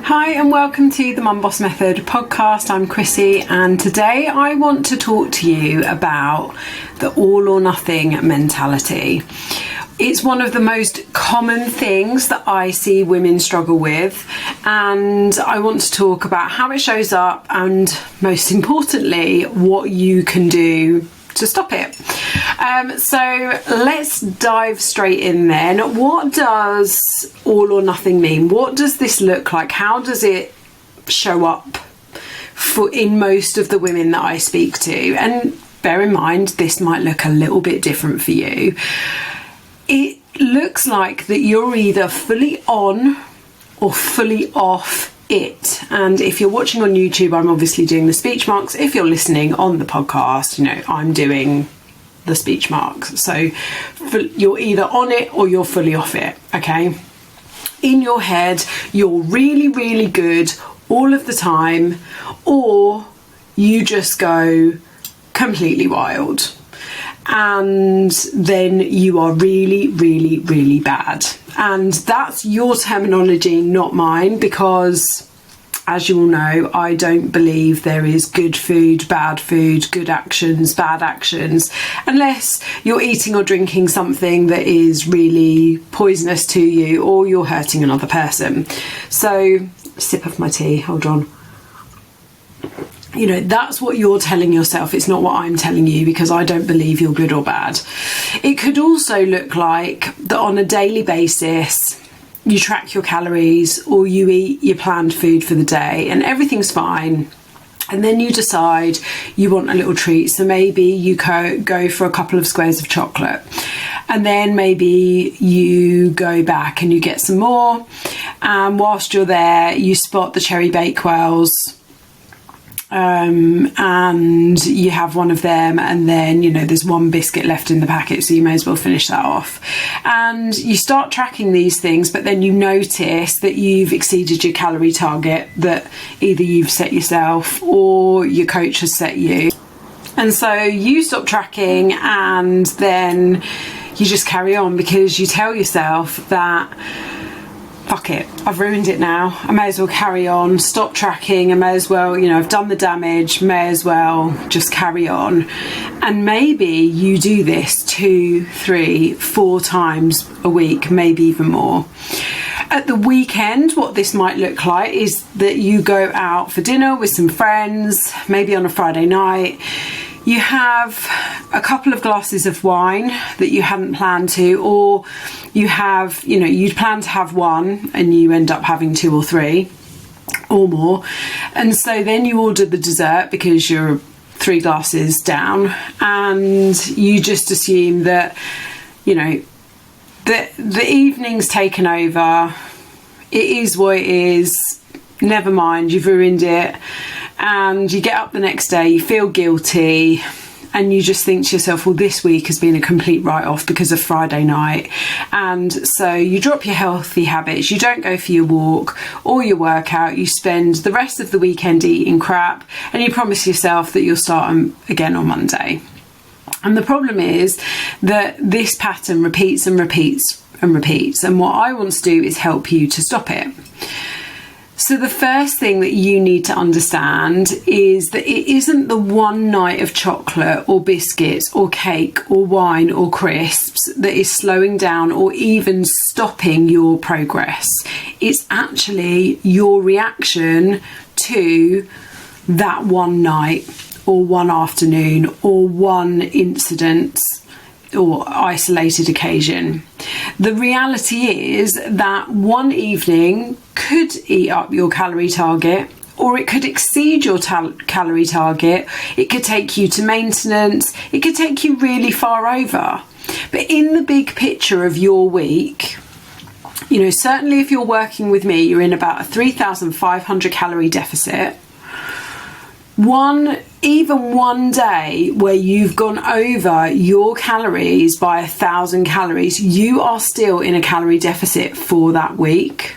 Hi and welcome to the Mum Boss Method podcast. I'm Chrissy and today I want to talk to you about the all or nothing mentality. It's one of the most common things that I see women struggle with, and I want to talk about how it shows up and, most importantly, what you can do to stop it. So let's dive straight in then. What does all or nothing mean? What does this look like? How does it show up in most of the women that I speak to? And bear in mind, this might look a little bit different for you. It looks like that you're either fully on or fully off it. And if you're watching on YouTube, I'm obviously doing the speech marks. If you're listening on the podcast, I'm doing the speech marks. So you're either on it or you're fully off it, okay? In your head, you're really, really good all of the time, or you just go completely wild. And then you are really, really, really bad. And that's your terminology, not mine, because as you all know, I don't believe there is good food, good actions, bad actions, unless you're eating or drinking something that is really poisonous to you or you're hurting another person. So, sip of my tea, hold on. That's what you're telling yourself. It's not what I'm telling you, because I don't believe you're good or bad. It could also look like that on a daily basis, you track your calories or you eat your planned food for the day and everything's fine. And then you decide you want a little treat. So maybe you go for a couple of squares of chocolate. And then maybe you go back and you get some more. And whilst you're there, you spot the cherry bakewells. And you have one of them, and then there's one biscuit left in the packet, so you may as well finish that off. And you start tracking these things, but then you notice that you've exceeded your calorie target that either you've set yourself or your coach has set you. And so you stop tracking, and then you just carry on, because you tell yourself that fuck it, I've ruined it now. I may as well carry on, stop tracking. I may as well, I've done the damage, may as well just carry on. And maybe you do this 2, 3, 4 times a week, maybe even more. At the weekend, what this might look like is that you go out for dinner with some friends, maybe on a Friday night. You have a couple of glasses of wine that you hadn't planned to, or you have, you'd planned to have one and you end up having 2 or 3 or more. And so then you order the dessert because you're 3 glasses down, and you just assume that, the evening's taken over. It is what it is. Never mind, you've ruined it. And you get up the next day, you feel guilty, and you just think to yourself, well, this week has been a complete write-off because of Friday night. And so you drop your healthy habits, you don't go for your walk or your workout, you spend the rest of the weekend eating crap, and you promise yourself that you'll start again on Monday. And the problem is that this pattern repeats and repeats and repeats, and what I want to do is help you to stop it. So the first thing that you need to understand is that it isn't the one night of chocolate or biscuits or cake or wine or crisps that is slowing down or even stopping your progress. It's actually your reaction to that one night or one afternoon or one incident or isolated occasion. The reality is that one evening could eat up your calorie target, or it could exceed your calorie target. It could take you to maintenance. It could take you really far over. But in the big picture of your week, certainly if you're working with me, you're in about a 3,500 calorie deficit. Even one day where you've gone over your calories by 1,000 calories, you are still in a calorie deficit for that week.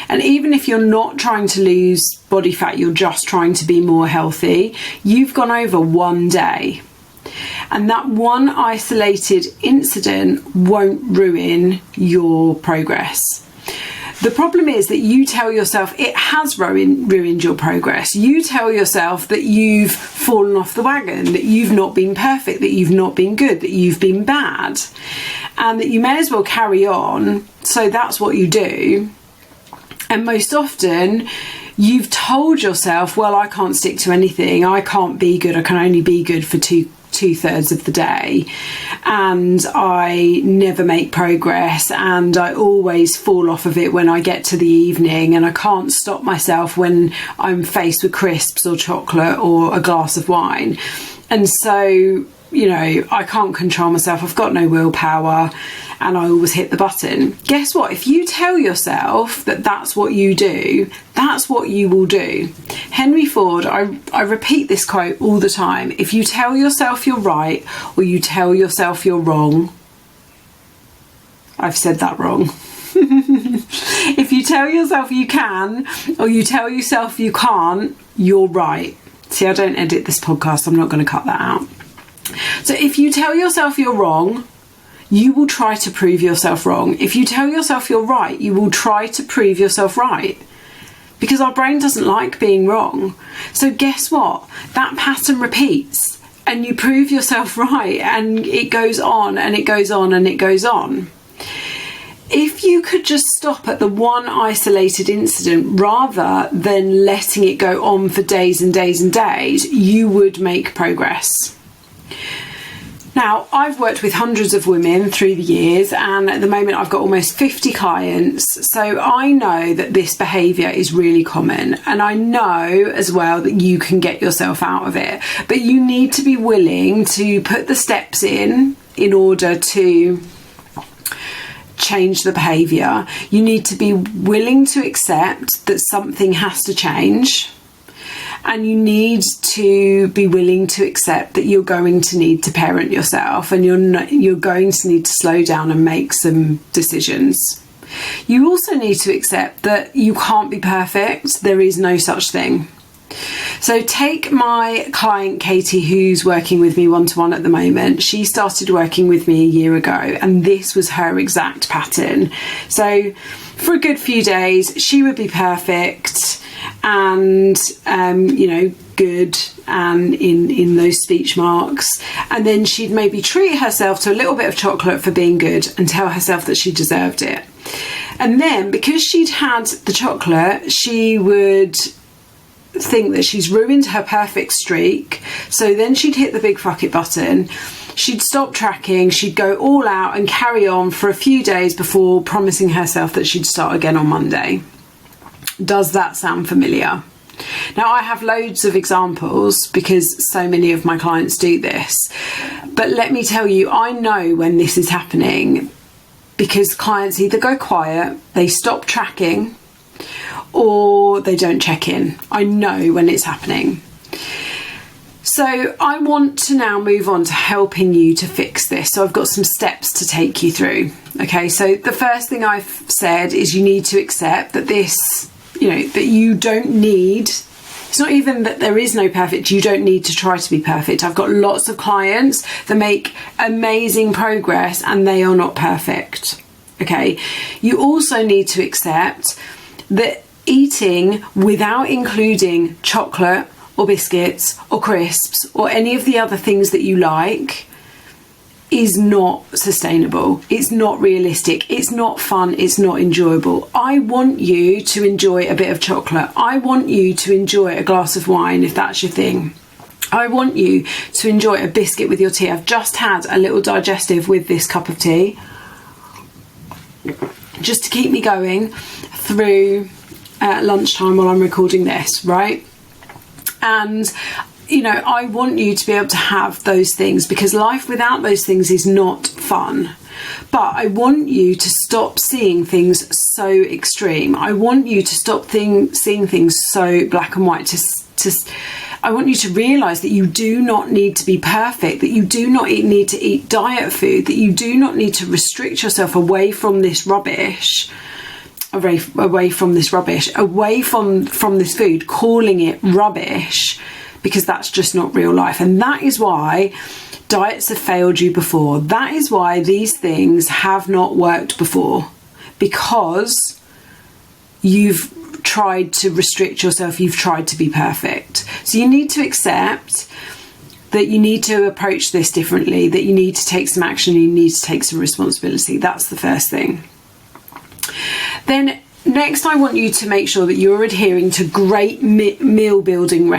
And even if you're not trying to lose body fat, you're just trying to be more healthy, you've gone over one day. And that one isolated incident won't ruin your progress. The problem is that you tell yourself it has ruined your progress. You tell yourself that you've fallen off the wagon, that you've not been perfect, that you've not been good, that you've been bad, and that you may as well carry on. So that's what you do. And most often you've told yourself, well, I can't stick to anything. I can't be good. I can only be good for two-thirds of the day, and I never make progress, and I always fall off of it when I get to the evening, and I can't stop myself when I'm faced with crisps or chocolate or a glass of wine. And so, I can't control myself. I've got no willpower, and I always hit the button. Guess what? If you tell yourself that that's what you do, that's what you will do. Henry Ford, I repeat this quote all the time. If you tell yourself you're right or you tell yourself you're wrong, I've said that wrong. If you tell yourself you can or you tell yourself you can't, you're right. See, I don't edit this podcast. I'm not going to cut that out. So if you tell yourself you're wrong, you will try to prove yourself wrong. If you tell yourself you're right, you will try to prove yourself right. Because our brain doesn't like being wrong. So guess what? That pattern repeats, and you prove yourself right, and it goes on and it goes on and it goes on. If you could just stop at the one isolated incident rather than letting it go on for days and days and days, you would make progress. Now, I've worked with hundreds of women through the years, and at the moment I've got almost 50 clients. So I know that this behaviour is really common, and I know as well that you can get yourself out of it. But you need to be willing to put the steps in order to change the behaviour. You need to be willing to accept that something has to change. And you need to be willing to accept that you're going to need to parent yourself, and you're going to need to slow down and make some decisions. You also need to accept that you can't be perfect. There is no such thing. So take my client Katie, who's working with me one-to-one at the moment. She started working with me a year ago, and this was her exact pattern. So for a good few days she would be perfect and good and in those speech marks, and then she'd maybe treat herself to a little bit of chocolate for being good and tell herself that she deserved it. And then because she'd had the chocolate, she would think that she's ruined her perfect streak. So then she'd hit the big fuck it button, she'd stop tracking, she'd go all out and carry on for a few days before promising herself that she'd start again on Monday. Does that sound familiar? Now, I have loads of examples because so many of my clients do this, but let me tell you, I know when this is happening because clients either go quiet, they stop tracking, or they don't check in. I know when it's happening. So I want to now move on to helping you to fix this. So I've got some steps to take you through. Okay, so the first thing I've said is you need to accept that this, that you don't need, it's not even that there is no perfect, you don't need to try to be perfect. I've got lots of clients that make amazing progress and they are not perfect. Okay, you also need to accept that eating without including chocolate or biscuits or crisps or any of the other things that you like is not sustainable. It's not realistic. It's not fun. It's not enjoyable. I want you to enjoy a bit of chocolate. I want you to enjoy a glass of wine if that's your thing. I want you to enjoy a biscuit with your tea. I've just had a little digestive with this cup of tea just to keep me going through lunchtime while I'm recording this, right? And I want you to be able to have those things because life without those things is not fun. But I want you to stop seeing things so extreme. I want you to stop seeing things so black and white. I want you to realise that you do not need to be perfect, that you do not need to eat diet food, that you do not need to restrict yourself away from this rubbish, away from this food, calling it rubbish, because that's just not real life. And that is why diets have failed you before. That is why these things have not worked before, because you've tried to restrict yourself, you've tried to be perfect. So you need to accept that you need to approach this differently, that you need to take some action, you need to take some responsibility. That's the first thing. Then next, I want you to make sure that you're adhering to great meal building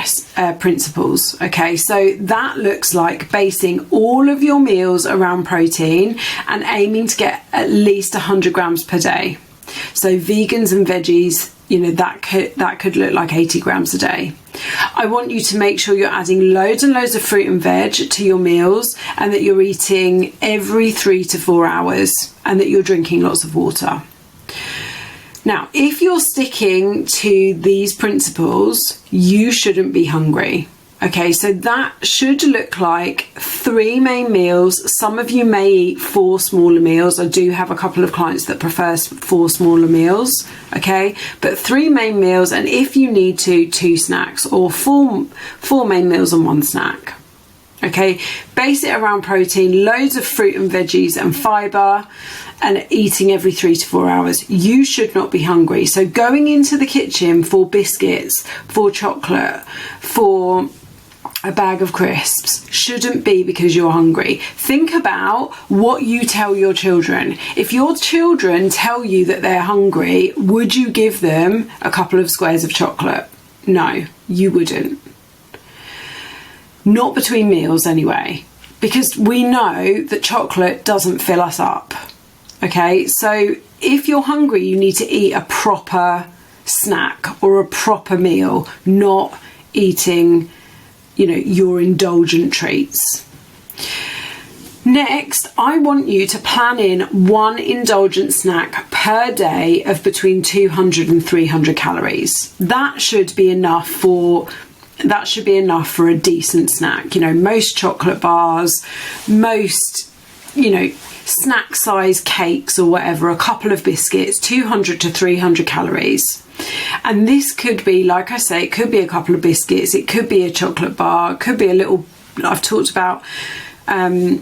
principles. Okay, so that looks like basing all of your meals around protein and aiming to get at least 100 grams per day. So vegans and veggies, that could look like 80 grams a day. I want you to make sure you're adding loads and loads of fruit and veg to your meals, and that you're eating every 3 to 4 hours, and that you're drinking lots of water. Now, if you're sticking to these principles, you shouldn't be hungry. Okay, so that should look like 3 main meals. Some of you may eat 4 smaller meals. I do have a couple of clients that prefer 4 smaller meals, okay? But 3 main meals, and if you need to, 2 snacks, or 4 main meals and 1 snack. Okay, base it around protein, loads of fruit and veggies and fibre, and eating every 3 to 4 hours. You should not be hungry. So going into the kitchen for biscuits, for chocolate, for a bag of crisps shouldn't be because you're hungry. Think about what you tell your children. If your children tell you that they're hungry, would you give them a couple of squares of chocolate? No, you wouldn't. Not between meals anyway, because we know that chocolate doesn't fill us up. Okay, so if you're hungry, you need to eat a proper snack or a proper meal, not eating, your indulgent treats. Next, I want you to plan in 1 indulgent snack per day of between 200 and 300 calories. That should be enough for a decent snack. Most chocolate bars, most, snack size cakes or whatever, a couple of biscuits, 200 to 300 calories. And this could be, like I say, it could be a couple of biscuits, it could be a chocolate bar, it could be a little, I've talked about a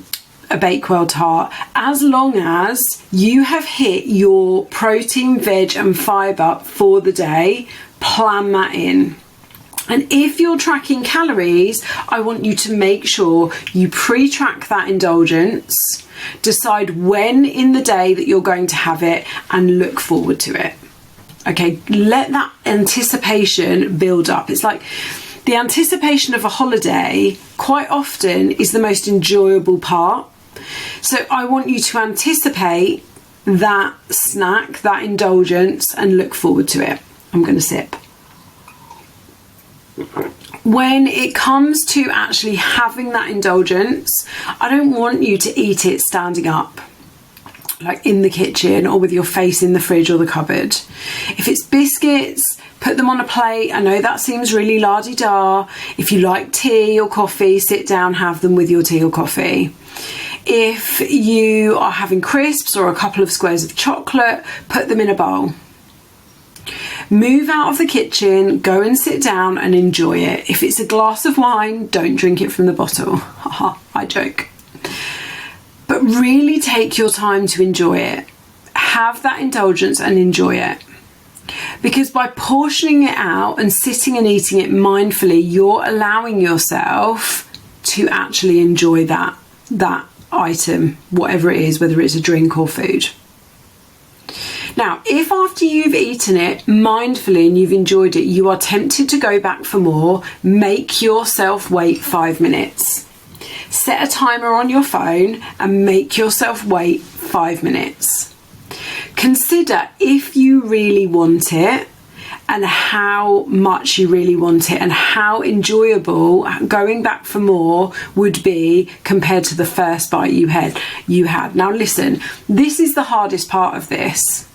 Bakewell tart. As long as you have hit your protein, veg and fibre for the day, plan that in. And if you're tracking calories, I want you to make sure you pre-track that indulgence, decide when in the day that you're going to have it, and look forward to it. Okay, let that anticipation build up. It's like the anticipation of a holiday quite often is the most enjoyable part. So I want you to anticipate that snack, that indulgence, and look forward to it. I'm going to sip. When it comes to actually having that indulgence, I don't want you to eat it standing up, like in the kitchen or with your face in the fridge or the cupboard. If it's biscuits, put them on a plate. I know that seems really la-di-da. If you like tea or coffee, sit down, have them with your tea or coffee. If you are having crisps or a couple of squares of chocolate, put them in a bowl. Move out of the kitchen, go and sit down and enjoy it. If it's a glass of wine, don't drink it from the bottle. Haha, I joke. But really take your time to enjoy it. Have that indulgence and enjoy it. Because by portioning it out and sitting and eating it mindfully, you're allowing yourself to actually enjoy that item, whatever it is, whether it's a drink or food. Now, if after you've eaten it mindfully and you've enjoyed it, you are tempted to go back for more, make yourself wait 5 minutes. Set a timer on your phone and make yourself wait 5 minutes. Consider if you really want it and how much you really want it and how enjoyable going back for more would be compared to the first bite you had. Now listen, this is the hardest part of this.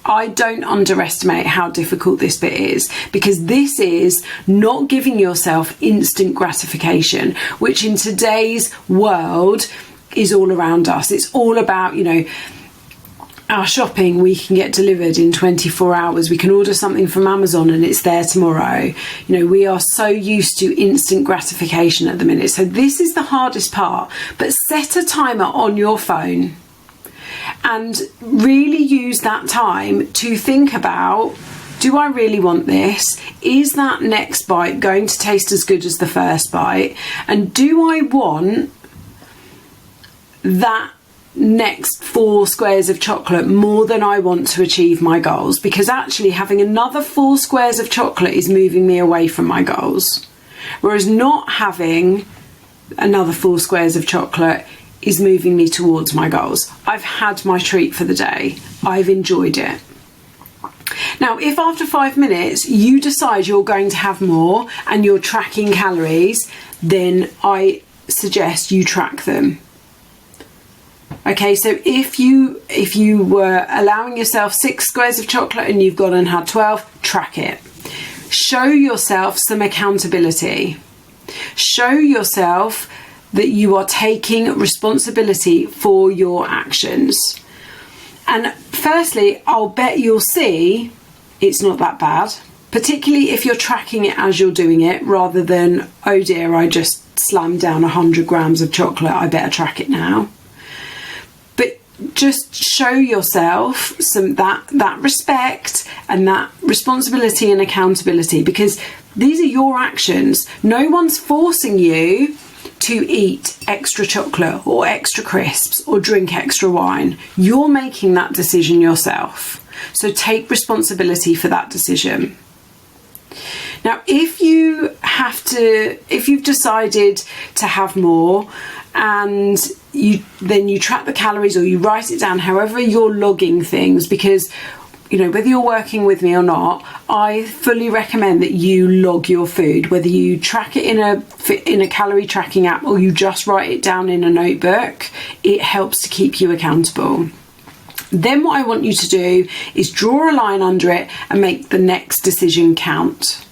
I don't underestimate how difficult this bit is, because this is not giving yourself instant gratification, which in today's world is all around us. It's all about, our shopping we can get delivered in 24 hours. We can order something from Amazon and it's there tomorrow. We are so used to instant gratification at the minute. So this is the hardest part. But set a timer on your phone and really use that time to think about Do I really want this? Is that next bite going to taste as good as the first bite? And do I want that next 4 squares of chocolate more than I want to achieve my goals? Because actually having another 4 squares of chocolate is moving me away from my goals. Whereas not having another 4 squares of chocolate is moving me towards my goals. I've had my treat for the day. I've enjoyed it. Now, if after 5 minutes you decide you're going to have more and you're tracking calories, then I suggest you track them. Okay, so if you were allowing yourself 6 squares of chocolate and you've gone and had 12, track it. Show yourself some accountability. Show yourself that you are taking responsibility for your actions. And firstly, I'll bet you'll see it's not that bad, particularly if you're tracking it as you're doing it rather than, oh dear, I just slammed down 100 grams of chocolate, I better track it now. But just show yourself some that respect and that responsibility and accountability, because these are your actions. No one's forcing you to eat extra chocolate or extra crisps or drink extra wine. You're making that decision yourself. So take responsibility for that decision. Now, if you've decided to have more and you track the calories or you write it down, however you're logging things, because whether you're working with me or not, I fully recommend that you log your food, whether you track it in a calorie tracking app or you just write it down in a notebook. It helps to keep you accountable. Then what I want you to do is draw a line under it and make the next decision count.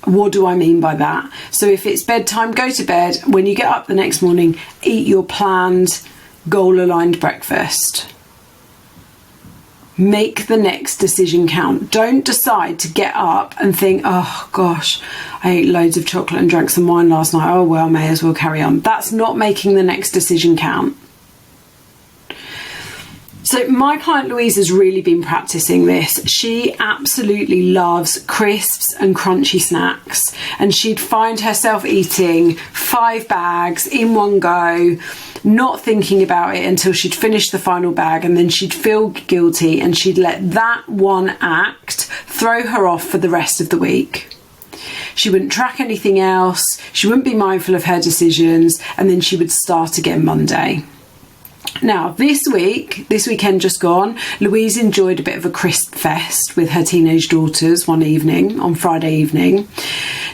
What do I mean by that? So if it's bedtime, go to bed. When you get up the next morning, eat your planned, goal-aligned breakfast. Make the next decision count. Don't decide to get up and think, oh gosh, I ate loads of chocolate and drank some wine last night. Oh well, may as well carry on. That's not making the next decision count. So my client Louise has really been practicing this. She absolutely loves crisps and crunchy snacks, and she'd find herself eating 5 bags in one go, not thinking about it until she'd finished the final bag, and then she'd feel guilty and she'd let that one act throw her off for the rest of the week. She wouldn't track anything else, she wouldn't be mindful of her decisions, and then she would start again Monday. Now, this weekend just gone, Louise enjoyed a bit of a crisp fest with her teenage daughters one evening, on Friday evening.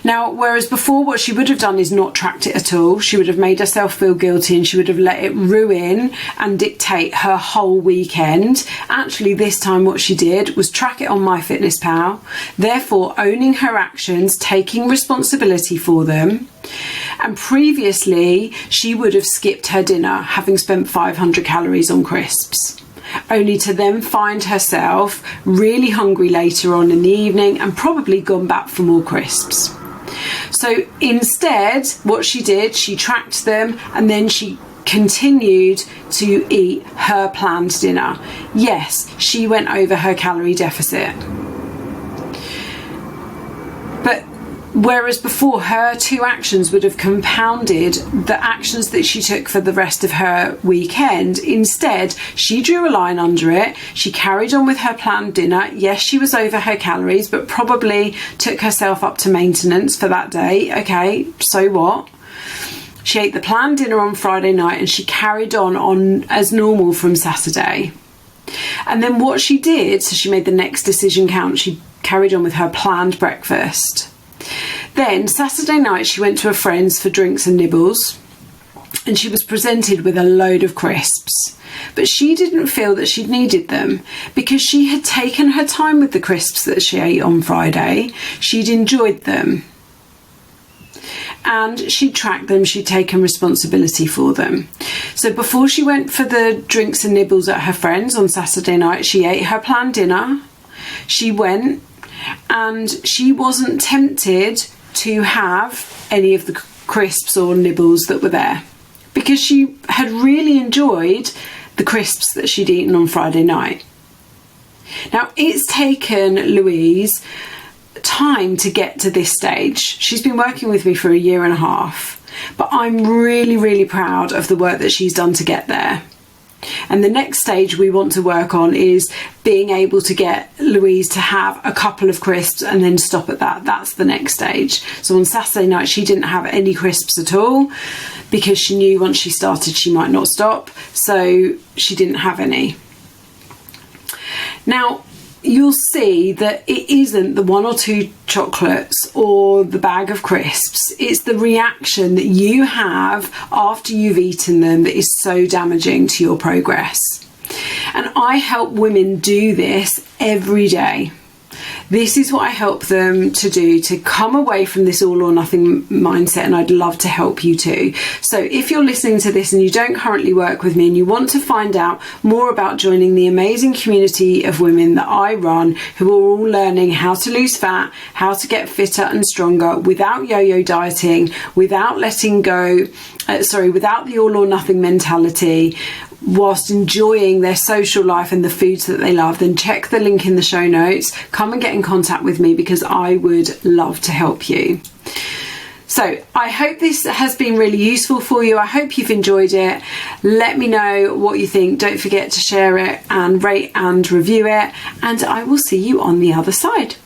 Now, whereas before what she would have done is not tracked it at all, she would have made herself feel guilty and she would have let it ruin and dictate her whole weekend. Actually, this time what she did was track it on MyFitnessPal, therefore owning her actions, taking responsibility for them. And previously, she would have skipped her dinner, having spent 500 calories on crisps, only to then find herself really hungry later on in the evening and probably gone back for more crisps. So instead, what she did, she tracked them and then she continued to eat her planned dinner. Yes, she went over her calorie deficit. But whereas before, her 2 actions would have compounded the actions that she took for the rest of her weekend. Instead, she drew a line under it. She carried on with her planned dinner. Yes, she was over her calories, but probably took herself up to maintenance for that day. Okay, so what? She ate the planned dinner on Friday night and she carried on as normal from Saturday. And then what she did, so she made the next decision count. She carried on with her planned breakfast. Then Saturday night she went to a friend's for drinks and nibbles and she was presented with a load of crisps, but she didn't feel that she'd needed them because she had taken her time with the crisps that she ate on Friday. She'd enjoyed them and she'd tracked them, she'd taken responsibility for them. So before she went for the drinks and nibbles at her friend's on Saturday night, she ate her planned dinner, she went, and she wasn't tempted to have any of the crisps or nibbles that were there because she had really enjoyed the crisps that she'd eaten on Friday night. Now, it's taken Louise time to get to this stage. She's been working with me for a year and a half, but I'm really, really proud of the work that she's done to get there. And the next stage we want to work on is being able to get Louise to have a couple of crisps and then stop at that. That's the next stage. So on Saturday night, she didn't have any crisps at all because she knew once she started, she might not stop. So she didn't have any. Now, you'll see that it isn't the 1 or 2 chocolates or the bag of crisps. It's the reaction that you have after you've eaten them that is so damaging to your progress. And I help women do this every day. This is what I help them to do, to come away from this all or nothing mindset, and I'd love to help you too. So if you're listening to this and you don't currently work with me and you want to find out more about joining the amazing community of women that I run, who are all learning how to lose fat, how to get fitter and stronger without yo-yo dieting, without letting go, without the all or nothing mentality, whilst enjoying their social life and the foods that they love, then check the link in the show notes. Come and get in contact with me because I would love to help you. So I hope this has been really useful for you. I hope you've enjoyed it. Let me know what you think. Don't forget to share it and rate and review it. And I will see you on the other side.